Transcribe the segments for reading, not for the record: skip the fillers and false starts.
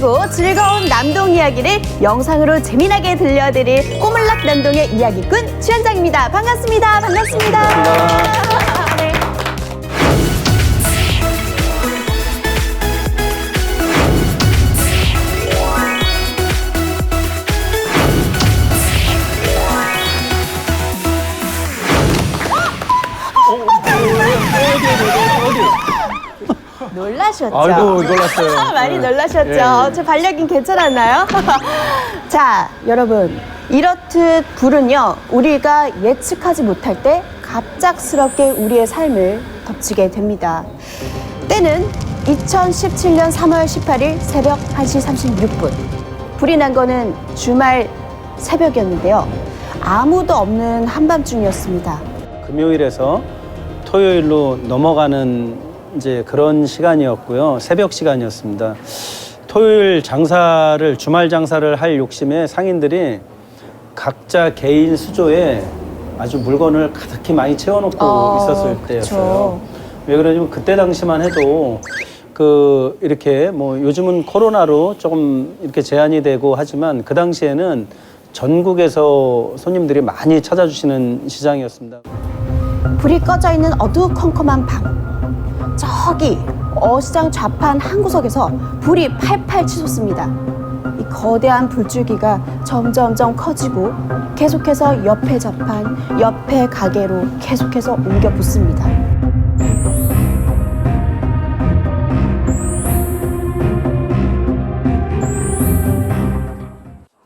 그리고 즐거운 남동 이야기를 영상으로 재미나게 들려드릴 꼬물락 남동의 이야기꾼 주현장입니다. 반갑습니다. 반갑습니다. 네. 놀라셨죠? 아이고, 놀랐어요. 많이 네. 놀라셨죠? 예. 제 반려견 괜찮았나요? 자, 여러분. 이렇듯 불은요, 우리가 예측하지 못할 때 갑작스럽게 우리의 삶을 덮치게 됩니다. 때는 2017년 3월 18일 새벽 1시 36분. 불이 난 거는 주말 새벽이었는데요. 아무도 없는 한밤중이었습니다. 금요일에서 토요일로 넘어가는 이제 그런 시간이었고요. 새벽 시간이었습니다. 토요일 장사를, 주말 장사를 할 욕심에 상인들이 각자 개인 수조에 아주 물건을 가득히 많이 채워놓고 있었을 때였어요. 왜 그러냐면 그때 당시만 해도 이렇게 뭐 요즘은 코로나로 조금 이렇게 제한이 되고 하지만 그 당시에는 전국에서 손님들이 많이 찾아주시는 시장이었습니다. 불이 꺼져 있는 어두컴컴한 방. 저기 어시장 좌판 한 구석에서 불이 팔팔 치솟습니다. 이 거대한 불줄기가 점점점 커지고 계속해서 옆에 좌판, 옆에 가게로 계속해서 옮겨 붙습니다.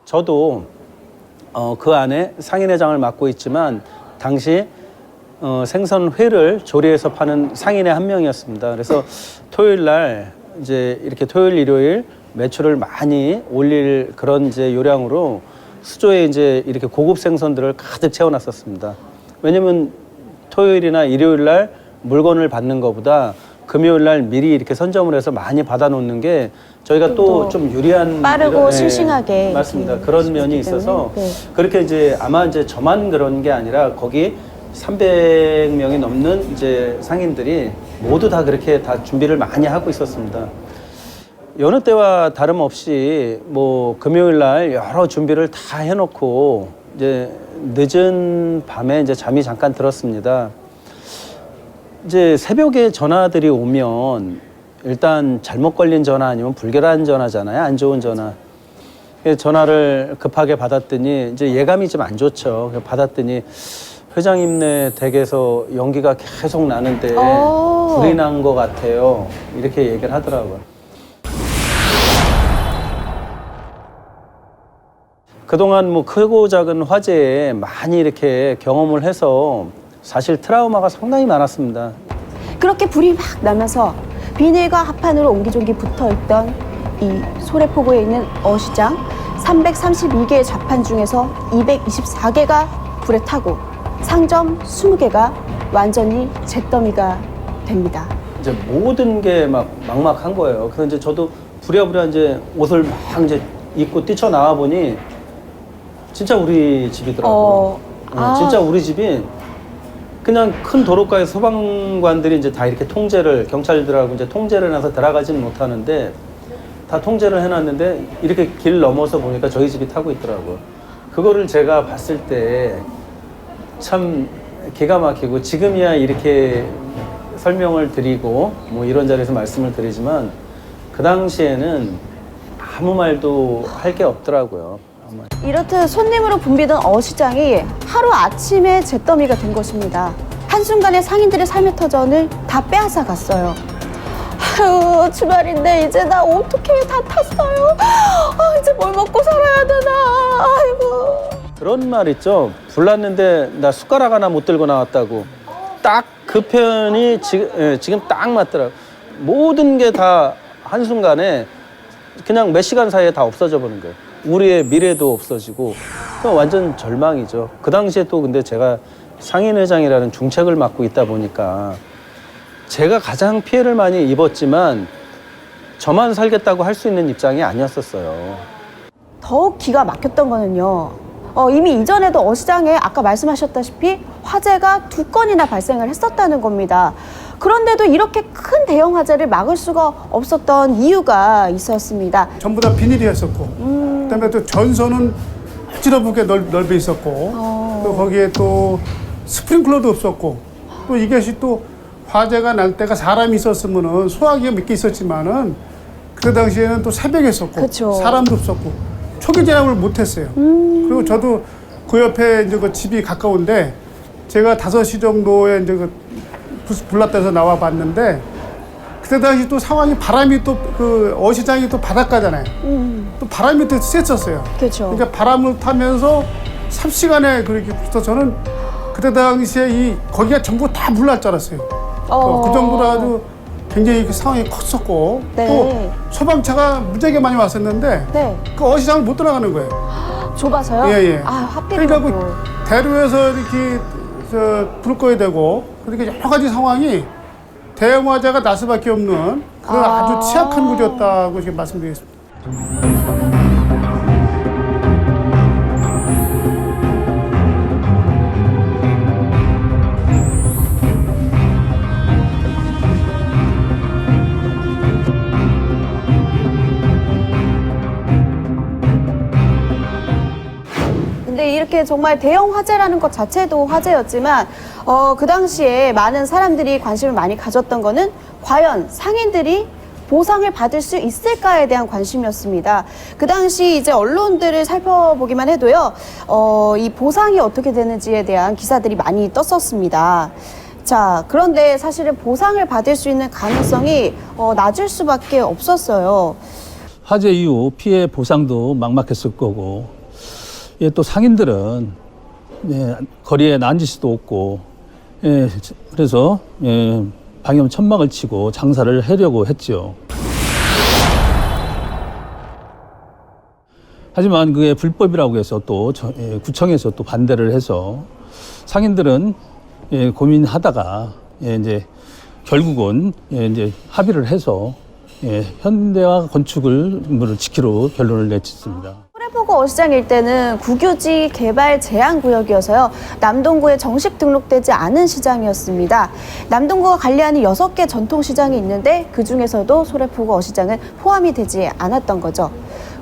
저도 그 안에 상인회장을 맡고 있지만 당시 생선회를 조리해서 파는 상인의 한 명이었습니다. 그래서 토요일 날 이제 이렇게 토요일, 일요일 매출을 많이 올릴 그런 이제 요량으로 수조에 이제 이렇게 고급 생선들을 가득 채워놨었습니다. 왜냐면 토요일이나 일요일 날 물건을 받는 것보다 금요일 날 미리 이렇게 선점을 해서 많이 받아놓는 게 저희가 또 좀 유리한 빠르고 싱싱하게 맞습니다. 그런 면이 있어서 네. 그렇게 이제 아마 이제 저만 그런 게 아니라 거기 300명이 넘는 이제 상인들이 모두 다 그렇게 다 준비를 많이 하고 있었습니다. 여느 때와 다름없이 뭐 금요일 날 여러 준비를 다 해놓고 이제 늦은 밤에 이제 잠이 잠깐 들었습니다. 이제 새벽에 전화들이 오면 일단 잘못 걸린 전화 아니면 불결한 전화잖아요. 안 좋은 전화. 전화를 급하게 받았더니 이제 예감이 좀 안 좋죠. 받았더니 회장님네 댁에서 연기가 계속 나는데 불이 난 것 같아요. 이렇게 얘기를 하더라고요. 그동안 뭐 크고 작은 화재에 많이 이렇게 경험을 해서 사실 트라우마가 상당히 많았습니다. 그렇게 불이 막 나면서 비닐과 합판으로 옹기종기 붙어있던 이 소래포구에 있는 어시장 332개의 좌판 중에서 224개가 불에 타고 상점 20개가 완전히 잿더미가 됩니다. 이제 모든 게 막 막막한 거예요. 그래서 이제 저도 부랴부랴 이제 옷을 막 이제 입고 뛰쳐나와 보니 진짜 우리 집이더라고요. 진짜 우리 집이 그냥 큰 도로가에 소방관들이 이제 다 이렇게 경찰들하고 이제 통제를 해서 들어가지는 못하는데 다 통제를 해놨는데 이렇게 길 넘어서 보니까 저희 집이 타고 있더라고요. 그거를 제가 봤을 때 참 기가 막히고 지금이야 이렇게 설명을 드리고 뭐 이런 자리에서 말씀을 드리지만 그 당시에는 아무 말도 할 게 없더라고요. 이렇듯 손님으로 붐비던 어시장이 하루아침에 잿더미가 된 것입니다. 한순간에 상인들의 삶의 터전을 다 빼앗아 갔어요. 아유, 주말인데 이제 나 어떻게 다 탔어요. 이제 뭘 먹고 살아야 되나. 아이고. 그런 말 있죠. 불났는데 나 숟가락 하나 못 들고 나왔다고. 딱 그 표현이 지금 딱 맞더라고요. 모든 게 다 한순간에 그냥 몇 시간 사이에 다 없어져 버린 거예요. 우리의 미래도 없어지고 완전 절망이죠. 그 당시에 또 근데 제가 상인회장이라는 중책을 맡고 있다 보니까 제가 가장 피해를 많이 입었지만 저만 살겠다고 할 수 있는 입장이 아니었었어요. 더욱 기가 막혔던 거는요. 이미 이전에도 어시장에 아까 말씀하셨다시피 화재가 2건이나 발생을 했었다는 겁니다. 그런데도 이렇게 큰 대형 화재를 막을 수가 없었던 이유가 있었습니다. 전부 다 비닐이었었고, 그다음에 또 전선은 어지럽게 넓어 있었고, 또 거기에 또 스프링클러도 없었고, 또 이것이 또 화재가 날 때가 사람이 있었으면은 소화기가 몇 개 있었지만은 그 당시에는 또 새벽에 있었고, 그쵸. 사람도 없었고, 초기 진압을 못했어요. 그리고 저도 그 옆에 이제 그 집이 가까운데 제가 5시 정도에 이제 그 불났다서 나와 봤는데 그때 당시 또 상황이 바람이 또 그 어시장이 또 바닷가잖아요. 또 바람이 또 셌었어요. 그렇죠. 그러니까 바람을 타면서 3시간에 그렇게 붙어 저는 그때 당시에 이 거기가 전부 다 물날 줄 알았어요. 그 정도로 아주 굉장히 그 상황이 컸었고 네. 또 소방차가 무지하게 많이 왔었는데 네. 그 어시장을 못 들어가는 거예요. 좁아서요? 예, 예. 아, 하필 그러니까 그 그 대로에서 이렇게 불 꺼야 되고 그렇게 여러 가지 상황이 대형 화재가 날 수밖에 없는 그런 아주 취약한 구조였다고 이렇게 말씀드리겠습니다. 근데 이렇게 정말 대형 화재라는 것 자체도 화재였지만 그 당시에 많은 사람들이 관심을 많이 가졌던 거는 과연 상인들이 보상을 받을 수 있을까에 대한 관심이었습니다. 그 당시 이제 언론들을 살펴보기만 해도요, 이 보상이 어떻게 되는지에 대한 기사들이 많이 떴었습니다. 자, 그런데 사실은 보상을 받을 수 있는 가능성이 낮을 수밖에 없었어요. 화재 이후 피해 보상도 막막했을 거고, 예, 또 상인들은 예, 거리에 나앉을 수도 없고, 예, 그래서 예, 방염 천막을 치고 장사를 하려고 했죠. 하지만 그게 불법이라고 해서 또 구청에서 또 반대를 해서 상인들은 예, 고민하다가 예, 이제 결국은 예, 이제 합의를 해서 예, 현대화 건축을 지키로 결론을 내쳤습니다. 소래포구 어시장 일대는 국유지 개발 제한 구역이어서요, 남동구에 정식 등록되지 않은 시장이었습니다. 남동구가 관리하는 6개 전통시장이 있는데 그 중에서도 소래포구 어시장은 포함이 되지 않았던 거죠.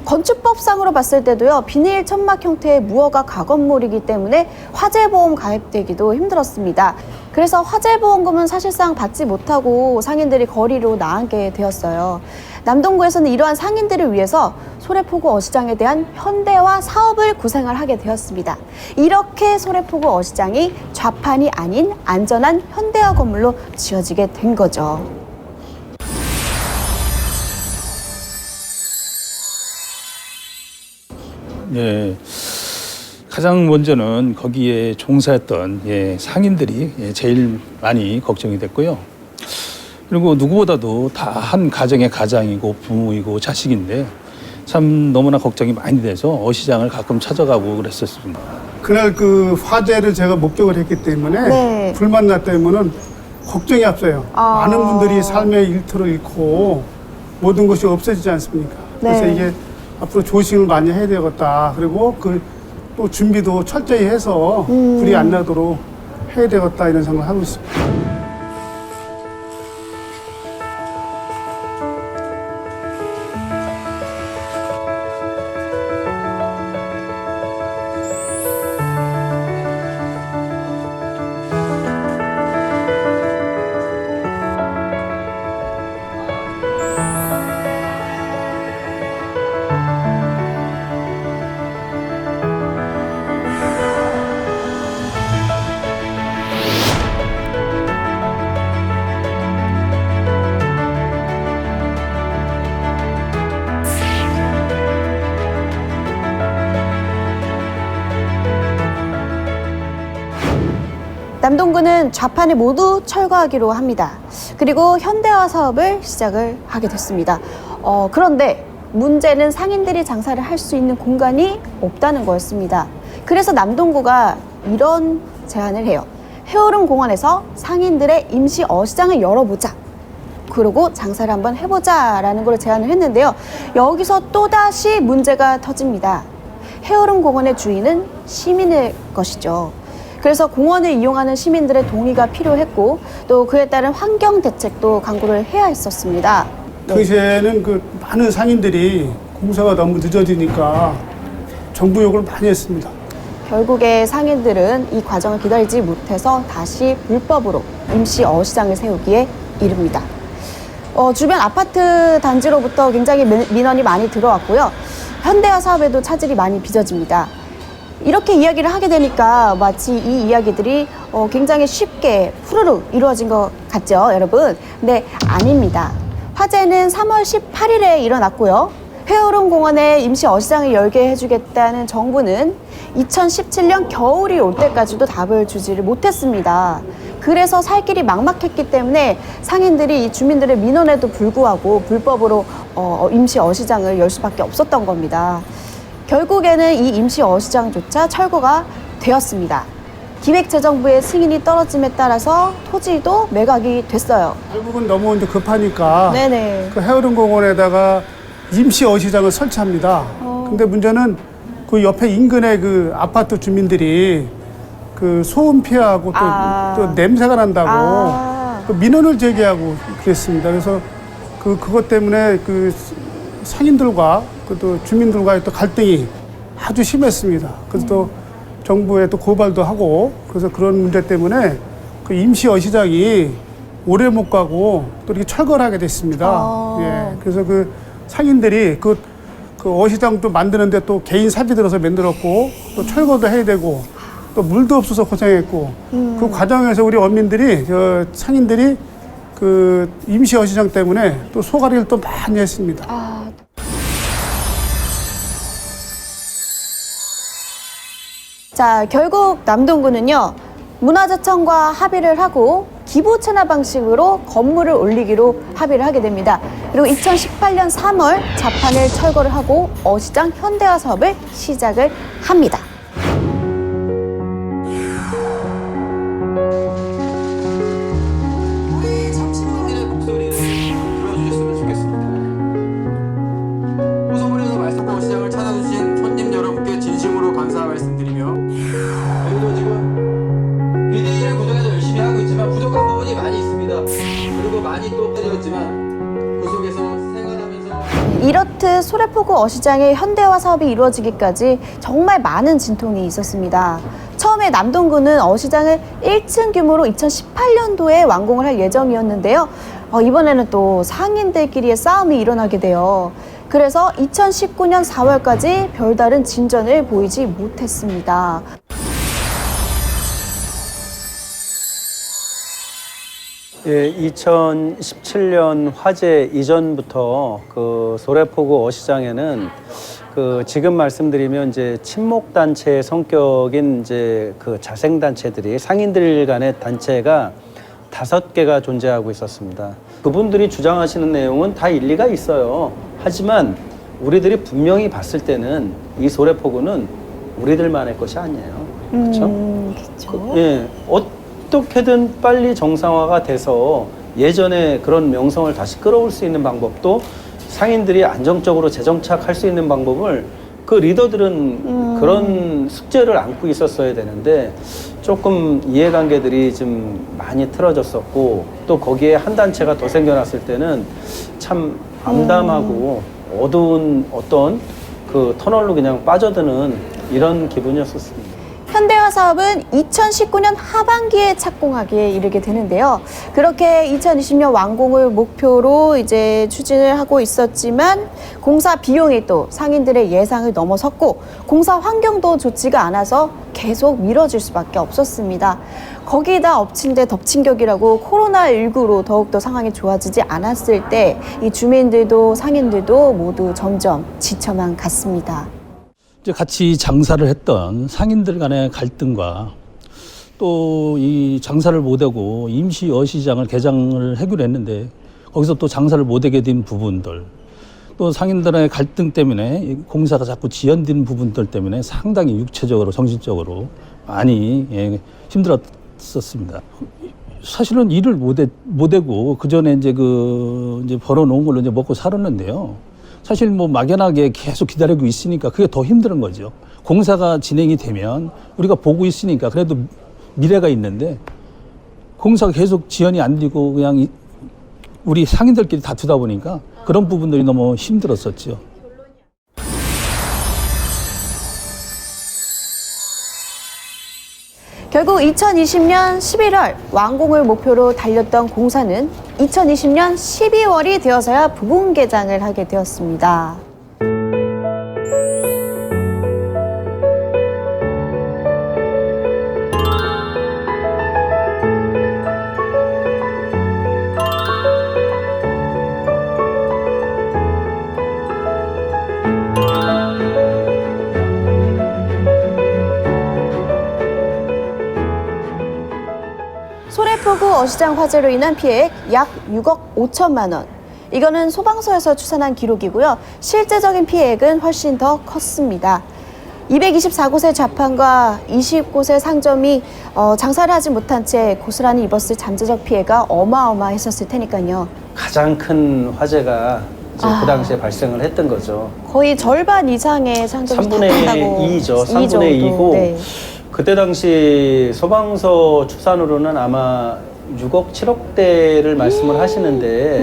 건축법상으로 봤을 때도요, 비닐 천막 형태의 무허가 가건물이기 때문에 화재보험 가입되기도 힘들었습니다. 그래서 화재보험금은 사실상 받지 못하고 상인들이 거리로 나가게 되었어요. 남동구에서는 이러한 상인들을 위해서 소래포구 어시장에 대한 현대화 사업을 구상을 하게 되었습니다. 이렇게 소래포구 어시장이 좌판이 아닌 안전한 현대화 건물로 지어지게 된 거죠. 예, 가장 먼저는 거기에 종사했던 예, 상인들이 예, 제일 많이 걱정이 됐고요. 그리고 누구보다도 다 한 가정의 가장이고 부모이고 자식인데 참 너무나 걱정이 많이 돼서 어시장을 가끔 찾아가고 그랬었습니다. 그날 그 화재를 제가 목격을 했기 때문에 네. 불만나 때문은 걱정이 앞서요. 아. 많은 분들이 삶의 일터를 잃고 모든 것이 없어지지 않습니까? 그래서 네. 이게 앞으로 조심을 많이 해야 되겠다. 그리고 그 또 준비도 철저히 해서 불이 안 나도록 해야 되겠다 이런 생각을 하고 있습니다. 남동구는 좌판을 모두 철거하기로 합니다. 그리고 현대화 사업을 시작을 하게 됐습니다. 그런데 문제는 상인들이 장사를 할 수 있는 공간이 없다는 거였습니다. 그래서 남동구가 이런 제안을 해요. 해오름 공원에서 상인들의 임시 어시장을 열어보자. 그리고 장사를 한번 해보자라는 걸 제안을 했는데요. 여기서 또다시 문제가 터집니다. 해오름 공원의 주인은 시민일 것이죠. 그래서 공원을 이용하는 시민들의 동의가 필요했고 또 그에 따른 환경 대책도 강구를 해야 했었습니다. 당시에는 그 많은 상인들이 공사가 너무 늦어지니까 정부 요구를 많이 했습니다. 결국에 상인들은 이 과정을 기다리지 못해서 다시 불법으로 임시 어시장을 세우기에 이릅니다. 주변 아파트 단지로부터 굉장히 민원이 많이 들어왔고요. 현대화 사업에도 차질이 많이 빚어집니다. 이렇게 이야기를 하게 되니까 마치 이 이야기들이 굉장히 쉽게 후루룩 이루어진 것 같죠, 여러분? 근데 아닙니다. 화재는 3월 18일에 일어났고요. 회오름 공원에 임시 어시장을 열게 해주겠다는 정부는 2017년 겨울이 올 때까지도 답을 주지를 못했습니다. 그래서 살 길이 막막했기 때문에 상인들이 이 주민들의 민원에도 불구하고 불법으로 임시 어시장을 열 수밖에 없었던 겁니다. 결국에는 이 임시 어시장조차 철거가 되었습니다. 기획재정부의 승인이 떨어짐에 따라서 토지도 매각이 됐어요. 결국은 너무 이제 급하니까 네네. 그 해오름 공원에다가 임시 어시장을 설치합니다. 근데 문제는 그 옆에 인근의 그 아파트 주민들이 그 소음 피하고 또 냄새가 난다고 그 민원을 제기하고 그랬습니다. 그래서 그것 때문에 그 상인들과 또 주민들과의 또 갈등이 아주 심했습니다. 그래서 또 정부에 또 고발도 하고 그래서 그런 문제 때문에 그 임시 어시장이 오래 못 가고 또 이렇게 철거를 하게 됐습니다. 예. 그래서 그 상인들이 그 어시장도 만드는데 또 개인 사비 들어서 만들었고 또 철거도 해야 되고 또 물도 없어서 고생했고 그 과정에서 우리 어민들이 상인들이 그 임시 어시장 때문에 또 소가리를 또 많이 했습니다. 자, 결국 남동구는요, 문화재청과 합의를 하고 기부 채납 방식으로 건물을 올리기로 합의를 하게 됩니다. 그리고 2018년 3월 자판을 철거를 하고 어시장 현대화 사업을 시작을 합니다. 우리 참신분들의 목소리를 들어주셨으면 좋겠습니다. 호소문에서 말씀과 어시장을 찾아주신 손님 여러분께 진심으로 감사 말씀드리며 저희도 지금 비대위를 구성해서 열심히 하고 있지만 부족한 부분이 많이 있습니다. 그리고 많이 또 때렸지만 그 속에서 생활하면서 이렇듯 소래포구 어시장의 현대화 사업이 이루어지기까지 정말 많은 진통이 있었습니다. 처음에 남동구는 어시장을 1층 규모로 2018년도에 완공을 할 예정이었는데요. 이번에는 또 상인들끼리의 싸움이 일어나게 돼요. 그래서 2019년 4월까지 별다른 진전을 보이지 못했습니다. 예, 2017년 화재 이전부터 그 소래포구 어시장에는 그 지금 말씀드리면 이제 친목 단체의 성격인 이제 그 자생 단체들이 상인들 간의 단체가 5개가 존재하고 있었습니다. 그분들이 주장하시는 내용은 다 일리가 있어요. 하지만 우리들이 분명히 봤을 때는 이 소래포구는 우리들만의 것이 아니에요. 그렇죠? 그렇죠. 예, 어떻게든 빨리 정상화가 돼서 예전에 그런 명성을 다시 끌어올 수 있는 방법도 상인들이 안정적으로 재정착할 수 있는 방법을 그 리더들은 그런 숙제를 안고 있었어야 되는데 조금 이해관계들이 좀 많이 틀어졌었고 또 거기에 한 단체가 더 생겨났을 때는 참 암담하고 어두운 어떤 그 터널로 그냥 빠져드는 이런 기분이었었습니다. 현대화 사업은 2019년 하반기에 착공하기에 이르게 되는데요. 그렇게 2020년 완공을 목표로 이제 추진을 하고 있었지만 공사 비용이 또 상인들의 예상을 넘어섰고 공사 환경도 좋지가 않아서 계속 미뤄질 수밖에 없었습니다. 거기다 엎친 데 덮친 격이라고 코로나19로 더욱더 상황이 좋아지지 않았을 때 이 주민들도 상인들도 모두 점점 지쳐만 갔습니다. 이제 같이 장사를 했던 상인들 간의 갈등과 또 이 장사를 못하고 임시 어시장을 개장을 하기로 했는데 거기서 또 장사를 못하게 된 부분들 또 상인들의 갈등 때문에 공사가 자꾸 지연된 부분들 때문에 상당히 육체적으로 정신적으로 많이 힘들었었습니다. 사실은 일을 못하고 그 전에 이제 이제 벌어놓은 걸로 이제 먹고 살았는데요. 사실 뭐 막연하게 계속 기다리고 있으니까 그게 더 힘든 거죠. 공사가 진행이 되면 우리가 보고 있으니까 그래도 미래가 있는데 공사가 계속 지연이 안 되고 그냥 우리 상인들끼리 다투다 보니까 그런 부분들이 너무 힘들었었죠. 결국 2020년 11월 완공을 목표로 달렸던 공사는 2020년 12월이 되어서야 부분 개장을 하게 되었습니다. 소래포구 어시장 화재로 인한 피해액 약 6억 5천만 원. 이거는 소방서에서 추산한 기록이고요. 실제적인 피해액은 훨씬 더 컸습니다. 224곳의 좌판과 20곳의 상점이 장사를 하지 못한 채 고스란히 입었을 잠재적 피해가 어마어마했었을 테니까요. 가장 큰 화재가 이제 그 당시에 발생을 했던 거죠. 거의 절반 이상의 상점이 3분의 닫았다고 2죠. 3분의 정도. 2고 네. 그때 당시 소방서 추산으로는 아마 6억, 7억대를 말씀을 하시는데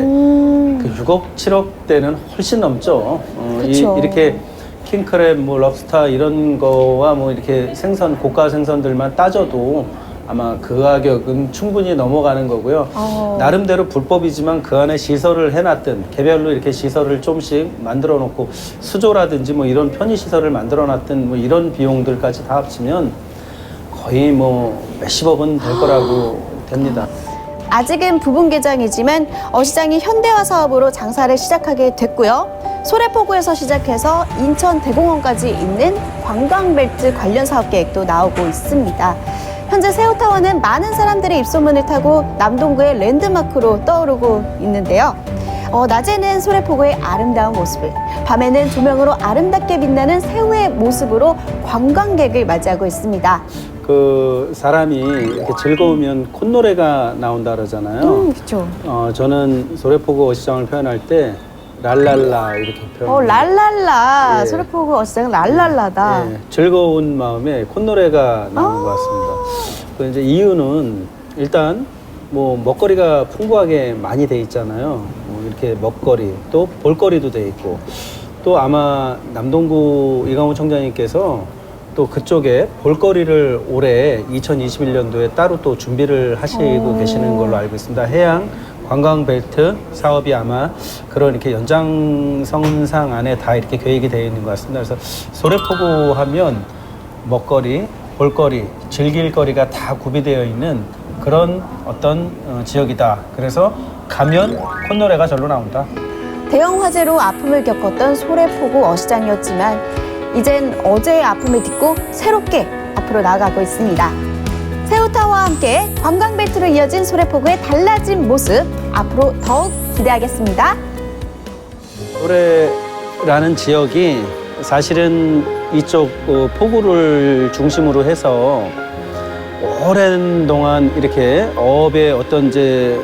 그 6억, 7억대는 훨씬 넘죠. 그쵸. 이렇게 킹크랩, 뭐 럽스타 이런 거와 뭐 이렇게 생선, 고가 생선들만 따져도 아마 그 가격은 충분히 넘어가는 거고요. 나름대로 불법이지만 그 안에 시설을 해놨든 개별로 이렇게 시설을 좀씩 만들어 놓고 수조라든지 뭐 이런 편의 시설을 만들어 놨든 뭐 이런 비용들까지 다 합치면 거의 뭐 몇십억은 될 거라고 됩니다. 아직은 부분 개장이지만 어시장이 현대화 사업으로 장사를 시작하게 됐고요. 소래포구에서 시작해서 인천 대공원까지 있는 관광벨트 관련 사업 계획도 나오고 있습니다. 현재 새우타워는 많은 사람들의 입소문을 타고 남동구의 랜드마크로 떠오르고 있는데요. 낮에는 소래포구의 아름다운 모습을, 밤에는 조명으로 아름답게 빛나는 새우의 모습으로 관광객을 맞이하고 있습니다. 그 사람이 이렇게 즐거우면 콧노래가 나온다 그러잖아요. 그렇죠. 저는 소래포구 어시장을 표현할 때 랄랄라 이렇게 표현해요. 랄랄라. 예. 소래포구 어시장은 랄랄라다. 예, 즐거운 마음에 콧노래가 나오는 것 같습니다. 그 이제 이유는 일단 뭐 먹거리가 풍부하게 많이 돼 있잖아요. 이렇게 먹거리 또 볼거리도 돼 있고 또 아마 남동구 이강호 청장님께서 또 그쪽에 볼거리를 올해 2021년도에 따로 또 준비를 하시고 계시는 걸로 알고 있습니다. 해양 관광벨트 사업이 아마 그런 이렇게 연장선상 안에 다 이렇게 계획이 되어 있는 것 같습니다. 그래서 소래포구 하면 먹거리, 볼거리, 즐길 거리가 다 구비되어 있는 그런 어떤 지역이다. 그래서 가면 콧노래가 절로 나온다. 대형 화재로 아픔을 겪었던 소래포구 어시장이었지만 이젠 어제의 아픔을 딛고 새롭게 앞으로 나아가고 있습니다. 새우타워와 함께 관광벨트로 이어진 소래포구의 달라진 모습 앞으로 더욱 기대하겠습니다. 소래라는 지역이 사실은 이쪽 포구를 중심으로 해서 오랜 동안 이렇게 어업의 어떤 이제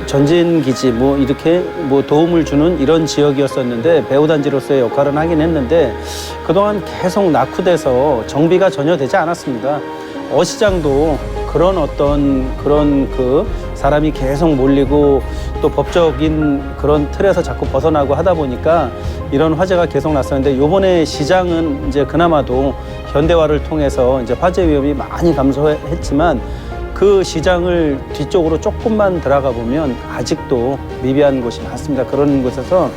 전진 기지 뭐 이렇게 뭐 도움을 주는 이런 지역이었었는데 배후단지로서의 역할은 하긴 했는데 그동안 계속 낙후돼서 정비가 전혀 되지 않았습니다. 어시장도 그런 어떤 그런 그 사람이 계속 몰리고 또 법적인 그런 틀에서 자꾸 벗어나고 하다 보니까 이런 화재가 계속 났었는데 요번에 시장은 이제 그나마도 현대화를 통해서 이제 화재 위험이 많이 감소했지만 그 시장을 뒤쪽으로 조금만 들어가 보면 아직도 미비한 곳이 많습니다. 그런 곳에서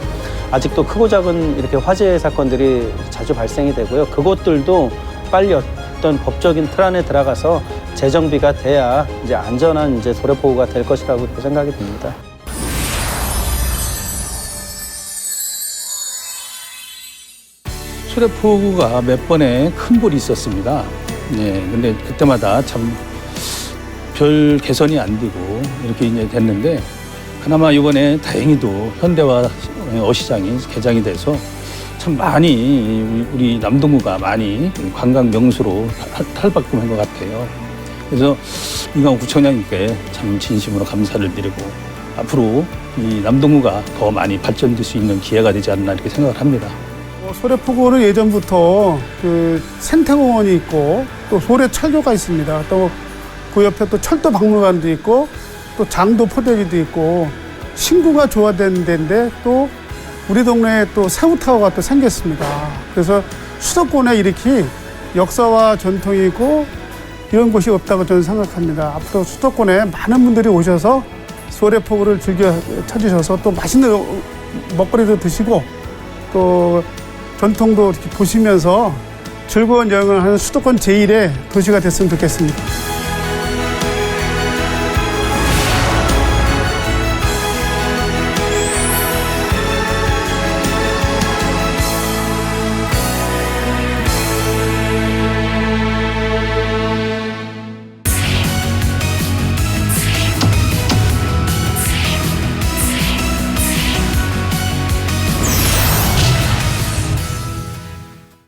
아직도 크고 작은 이렇게 화재 사건들이 자주 발생이 되고요. 그것들도 빨리 어떤 법적인 틀 안에 들어가서 재정비가 돼야 이제 안전한 이제 소래포구가 될 것이라고 생각이 듭니다. 소래포구가 몇 번의 큰 불이 있었습니다. 네, 근데 그때마다 참 별 개선이 안 되고 이렇게 이제 됐는데 그나마 이번에 다행히도 현대화 어시장이 개장이 돼서 참 많이 우리 남동구가 많이 관광 명소로 탈바꿈한 것 같아요. 그래서 이강호 구청장님께 참 진심으로 감사를 드리고 앞으로 이 남동구가 더 많이 발전될 수 있는 기회가 되지 않나 이렇게 생각을 합니다. 소래포구는 예전부터 그 생태공원이 있고 또 소래철교가 있습니다. 또 그 옆에 또 철도 박물관도 있고 또 장도 포대기도 있고 신구가 조화된 데인데 또 우리 동네에 또 새우타워가 또 생겼습니다. 그래서 수도권에 이렇게 역사와 전통이 있고 이런 곳이 없다고 저는 생각합니다. 앞으로 수도권에 많은 분들이 오셔서 소래포구를 즐겨 찾으셔서 또 맛있는 먹거리도 드시고 또 전통도 이렇게 보시면서 즐거운 여행을 하는 수도권 제1의 도시가 됐으면 좋겠습니다.